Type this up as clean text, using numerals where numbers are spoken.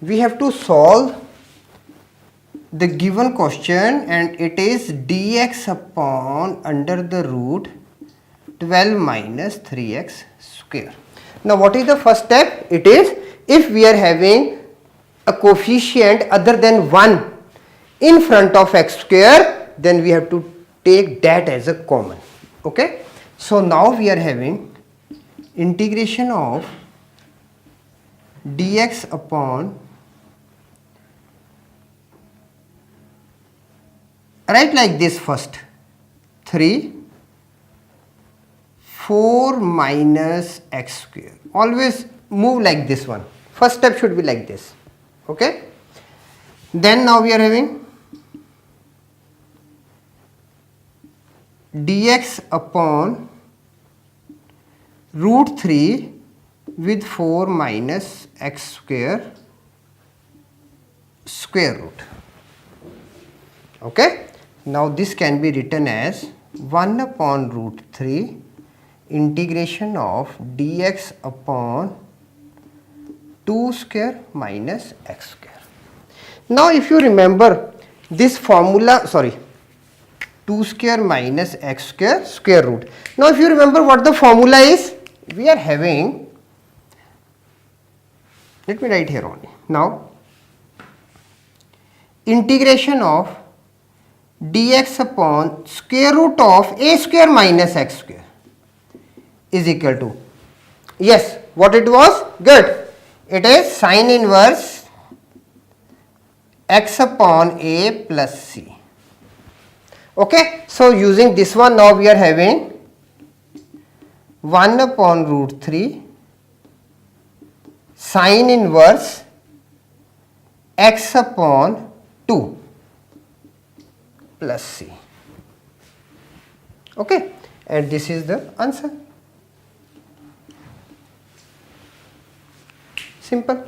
we have to solve the given question, and it is dx upon under the root 12 minus 3x square. Now what is the first step? It is, if we are having a coefficient other than 1 in front of x square, then we have to take that as a common. Okay. So now we are having integration of dx upon, write like this first, 3 4 minus x square. Always move like this one. First step should be like this. Okay. Then now we are having dx upon root 3 with 4 minus x square square root. Okay. Now this can be written as 1 upon root 3 integration of dx upon 2 square minus x square. Now if you remember this formula, 2 square minus x square square root. Now if you remember what the formula is, we are having, let me write here only. Now integration of dx upon square root of a square minus x square is equal to, yes, what it was? Good. It is sine inverse x upon a plus c. Okay. So using this one, now we are having 1 upon root 3 sine inverse x upon 2 plus c. Okay. And this is the answer. Simple.